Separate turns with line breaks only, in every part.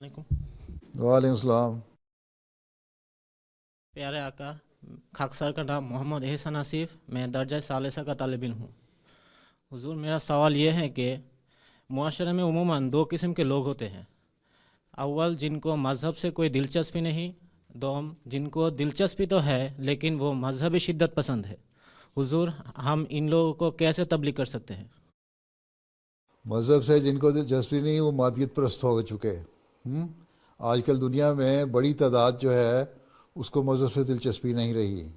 علیکم
وعلیکم السلام۔
پیارے آقا، خاکسار کا نام محمد احسان آصف، میں درجہ ثالثہ کا طالب علم ہوں۔ حضور، میرا سوال یہ ہے کہ معاشرے میں عموماً دو قسم کے لوگ ہوتے ہیں۔ اول، جن کو مذہب سے کوئی دلچسپی نہیں۔ دوم، جن کو دلچسپی تو ہے لیکن وہ مذہبی شدت پسند ہے۔ حضور، ہم ان لوگوں کو کیسے تبلیغ کر سکتے ہیں؟
مذہب سے جن کو دلچسپی نہیں وہ مادیت پرست ہو چکے۔ آج کل دنیا میں بڑی تعداد جو ہے اس کو مذہب سے دلچسپی نہیں رہی،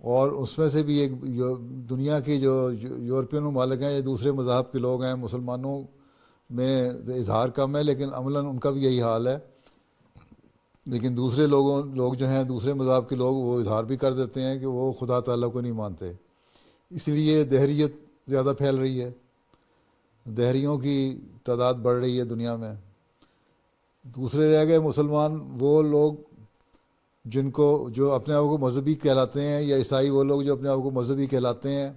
اور اس میں سے بھی ایک دنیا کے جو یورپین ممالک ہیں یا دوسرے مذاہب کے لوگ ہیں، مسلمانوں میں اظہار کم ہے لیکن عملاً ان کا بھی یہی حال ہے۔ لیکن دوسرے لوگ جو ہیں، دوسرے مذاہب کے لوگ، وہ اظہار بھی کر دیتے ہیں کہ وہ خدا تعالیٰ کو نہیں مانتے۔ اس لیے دہریت زیادہ پھیل رہی ہے، دہریوں کی تعداد بڑھ رہی ہے دنیا میں۔ دوسرے رہ گئے مسلمان، وہ لوگ جو اپنے آپ کو مذہبی کہلاتے ہیں، یا عیسائی وہ لوگ جو اپنے آپ کو مذہبی کہلاتے ہیں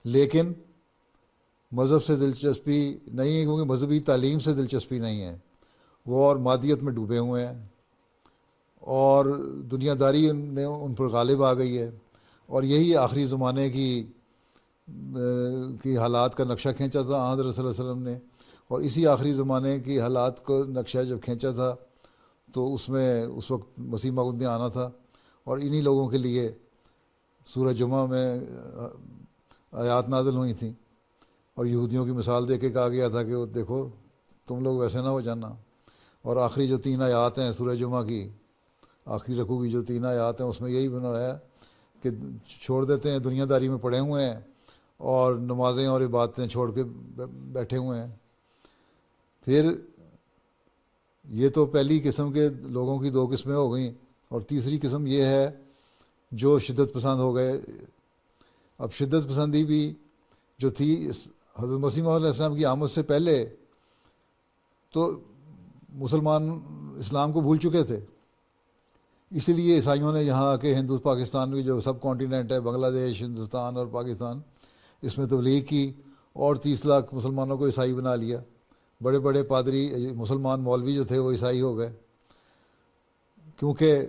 لیکن مذہب سے دلچسپی نہیں ہے، کیونکہ مذہبی تعلیم سے دلچسپی نہیں ہے، وہ اور مادیت میں ڈوبے ہوئے ہیں، اور دنیا داری ان پر غالب آ گئی ہے۔ اور یہی آخری زمانے کی حالات کا نقشہ کھینچا تھا حضرت صلی اللہ علیہ وسلم نے، اور اسی آخری زمانے کی حالات کو نقشہ جب کھینچا تھا تو اس میں اس وقت مسیح موعود نے آنا تھا، اور انہی لوگوں کے لیے سورہ جمعہ میں آیات نازل ہوئی تھیں، اور یہودیوں کی مثال دے کے کہا گیا تھا کہ وہ دیکھو تم لوگ ویسے نہ ہو جانا۔ اور آخری جو 3 آیات ہیں سورہ جمعہ کی، آخری رکوع کی جو 3 آیات ہیں، اس میں یہی بنایا ہے کہ چھوڑ دیتے ہیں، دنیا داری میں پڑے ہوئے ہیں اور نمازیں اور عبادتیں چھوڑ کے بیٹھے ہوئے ہیں۔ پھر یہ تو پہلی قسم کے لوگوں کی 2 قسمیں ہو گئیں، اور تیسری قسم یہ ہے جو شدت پسند ہو گئے۔ اب شدت پسندی بھی جو تھی حضرت مسیح علیہ السلام کی آمد سے پہلے، تو مسلمان اسلام کو بھول چکے تھے، اسی لیے عیسائیوں نے یہاں آ کے پاکستان کی جو سب کانٹیننٹ ہے، بنگلہ دیش، ہندوستان اور پاکستان، اس میں تبلیغ کی، اور 30 لاکھ مسلمانوں کو عیسائی بنا لیا۔ بڑے بڑے پادری مسلمان مولوی جو تھے وہ عیسائی ہو گئے، کیونکہ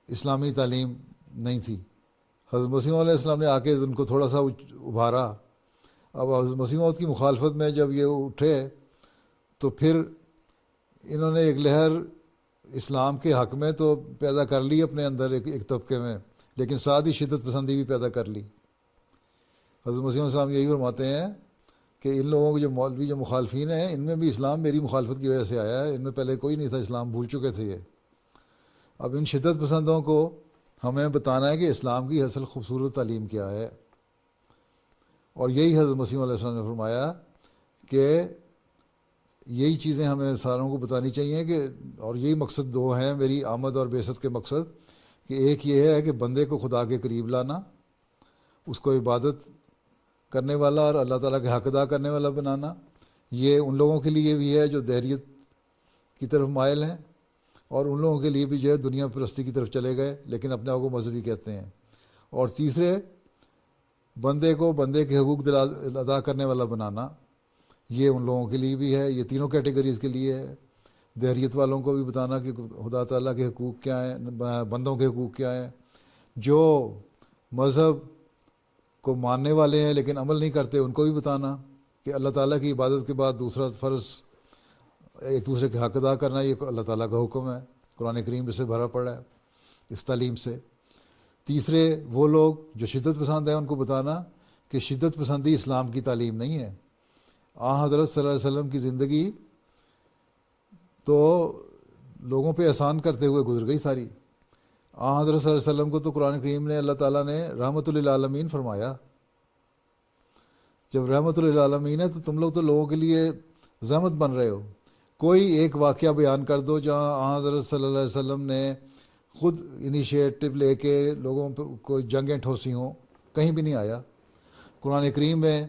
اسلامی تعلیم نہیں تھی۔ حضرت مسیح علیہ السلام نے آ کے ان کو تھوڑا سا ابھارا۔ اب حضرت مسیح موعود کی مخالفت میں جب یہ اٹھے تو پھر انہوں نے ایک لہر اسلام کے حق میں تو پیدا کر لی اپنے اندر ایک طبقے میں، لیکن ساتھ ہی شدت پسندی بھی پیدا کر لی۔ حضرت مسیح علیہ السلام یہی فرماتے ہیں کہ ان لوگوں کے جو مولوی جو مخالفین ہیں، ان میں بھی اسلام میری مخالفت کی وجہ سے آیا ہے، ان میں پہلے کوئی نہیں تھا، اسلام بھول چکے تھے یہ۔ اب ان شدت پسندوں کو ہمیں بتانا ہے کہ اسلام کی اصل خوبصورت تعلیم کیا ہے، اور یہی حضرت مسیح علیہ السلام نے فرمایا کہ یہی چیزیں ہمیں ساروں کو بتانی چاہیے، کہ اور یہی مقصد 2 ہیں میری آمد اور بعثت کے مقصد، کہ ایک یہ ہے کہ بندے کو خدا کے قریب لانا، اس کو عبادت کرنے والا اور اللہ تعالیٰ کے حق ادا کرنے والا بنانا۔ یہ ان لوگوں کے لیے بھی ہے جو دہریت کی طرف مائل ہیں، اور ان لوگوں کے لیے بھی جو ہے دنیا پرستی کی طرف چلے گئے لیکن اپنے آپ کو مذہبی کہتے ہیں۔ اور تیسرے، بندے کو بندے کے حقوق ادا کرنے والا بنانا، یہ ان لوگوں کے لیے بھی ہے، یہ تینوں کیٹیگریز کے لیے ہے۔ دہریت والوں کو بھی بتانا کہ خدا تعالیٰ کے حقوق کیا ہیں، بندوں کے حقوق کیا ہیں۔ جو مذہب کو ماننے والے ہیں لیکن عمل نہیں کرتے، ان کو بھی بتانا کہ اللہ تعالیٰ کی عبادت کے بعد دوسرا فرض ایک دوسرے کے حق ادا کرنا، یہ اللہ تعالیٰ کا حکم ہے، قرآن کریم سے بھرا پڑا ہے اس تعلیم سے۔ تیسرے، وہ لوگ جو شدت پسند ہیں، ان کو بتانا کہ شدت پسندی اسلام کی تعلیم نہیں ہے۔ حضرت صلی اللہ علیہ وسلم کی زندگی تو لوگوں پہ احسان کرتے ہوئے گزر گئی ساری۔ حضرت صلی اللہ علیہ وسلم کو تو قرآن کریم نے اللہ تعالیٰ نے رحمت للعالمین فرمایا۔ جب رحمت للعالمین ہے تو تم لوگ تو لوگوں کے لیے زحمت بن رہے ہو۔ کوئی ایک واقعہ بیان کر دو جہاں حضرت صلی اللہ علیہ وسلم نے خود انیشیٹو لے کے لوگوں پہ کوئی جنگیں ٹھوسی ہوں، کہیں بھی نہیں آیا۔ قرآن کریم میں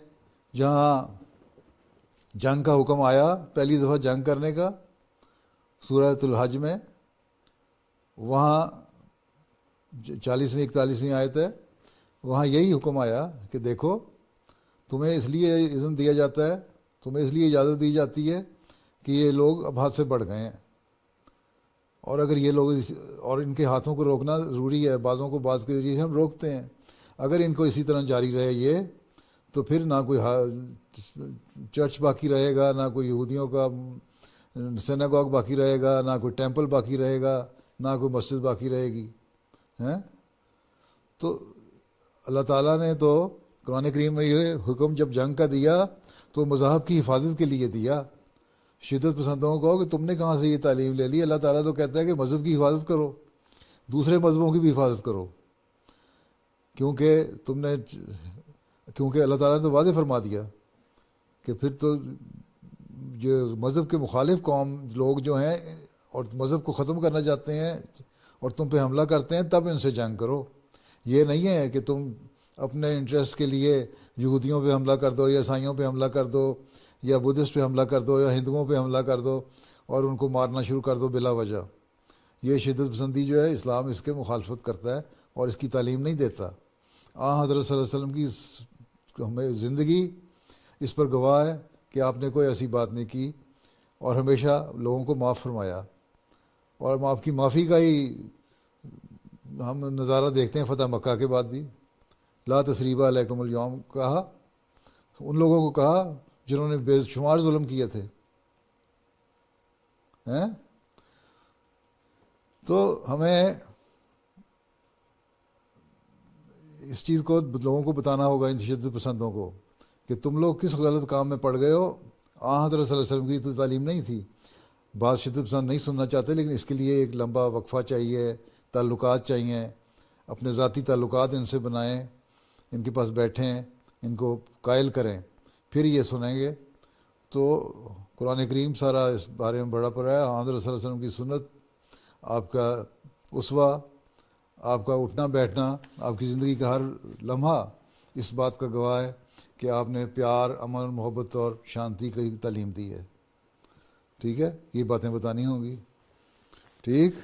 جہاں جنگ کا حکم آیا، پہلی دفعہ جنگ کرنے کا، سورۃ الحج میں، وہاں 40ویں 41ویں آیت ہے، وہاں یہی حکم آیا کہ دیکھو تمہیں اس لیے اذن دیا جاتا ہے، تمہیں اس لیے اجازت دی جاتی ہے کہ یہ لوگ اب حد سے بڑھ گئے ہیں، اور اگر یہ لوگ اور ان کے ہاتھوں کو روکنا ضروری ہے، بعضوں کو بعض کے ذریعے سے ہم روکتے ہیں، اگر ان کو اسی طرح جاری رہے یہ تو پھر نہ کوئی چرچ باقی رہے گا، نہ کوئی یہودیوں کا سیناگوگ باقی رہے گا، نہ کوئی ٹیمپل باقی رہے گا، نہ کوئی مسجد باقی رہے گی ہیں۔ تو اللہ تعالیٰ نے تو قرآن کریم میں یہ حکم جب جنگ کا دیا تو مذہب کی حفاظت کے لیے دیا۔ شدت پسندوں کو کہو کہ تم نے کہاں سے یہ تعلیم لے لی؟ اللہ تعالیٰ تو کہتا ہے کہ مذہب کی حفاظت کرو، دوسرے مذہبوں کی بھی حفاظت کرو، کیونکہ اللہ تعالیٰ نے تو واضح فرما دیا کہ پھر تو جو مذہب کے مخالف قوم لوگ جو ہیں اور مذہب کو ختم کرنا چاہتے ہیں اور تم پہ حملہ کرتے ہیں، تب ان سے جنگ کرو۔ یہ نہیں ہے کہ تم اپنے انٹرسٹ کے لیے یہودیوں پہ حملہ کر دو یا عیسائیوں پہ حملہ کر دو یا بدھسٹ پہ حملہ کر دو یا ہندوؤں پہ حملہ کر دو اور ان کو مارنا شروع کر دو بلا وجہ۔ یہ شدت پسندی جو ہے اسلام اس کے مخالفت کرتا ہے اور اس کی تعلیم نہیں دیتا۔ حضرت صلی اللہ علیہ وسلم کی ہمیں زندگی اس پر گواہ ہے کہ آپ نے کوئی ایسی بات نہیں کی اور ہمیشہ لوگوں کو معاف فرمایا، اور آپ کی معافی کا ہی ہم نظارہ دیکھتے ہیں فتح مکہ کے بعد بھی۔ لا تثریب علیکم اليوم کہا ان لوگوں کو، کہا جنہوں نے بے شمار ظلم کیے تھے ہیں۔ تو ہمیں اس چیز کو لوگوں کو بتانا ہوگا، ان شدت پسندوں کو، کہ تم لوگ کس غلط کام میں پڑ گئے ہو۔ حضرت صلی اللہ علیہ وسلم کی تو تعلیم نہیں تھی، بعض شدت پسند نہیں سننا چاہتے، لیکن اس کے لیے ایک لمبا وقفہ چاہیے، تعلقات چاہیے، اپنے ذاتی تعلقات ان سے بنائیں، ان کے پاس بیٹھیں، ان کو قائل کریں، پھر یہ سنیں گے۔ تو قرآن کریم سارا اس بارے میں بڑا پڑا ہے۔ حضرت صلی اللہ علیہ وسلم کی سنت، آپ کا اسوہ، آپ کا اٹھنا بیٹھنا، آپ کی زندگی کا ہر لمحہ اس بات کا گواہ ہے کہ آپ نے پیار، امن، محبت اور شانتی کی تعلیم دی ہے۔ ٹھیک ہے، یہ باتیں بتانی ہوں گی، ٹھیک۔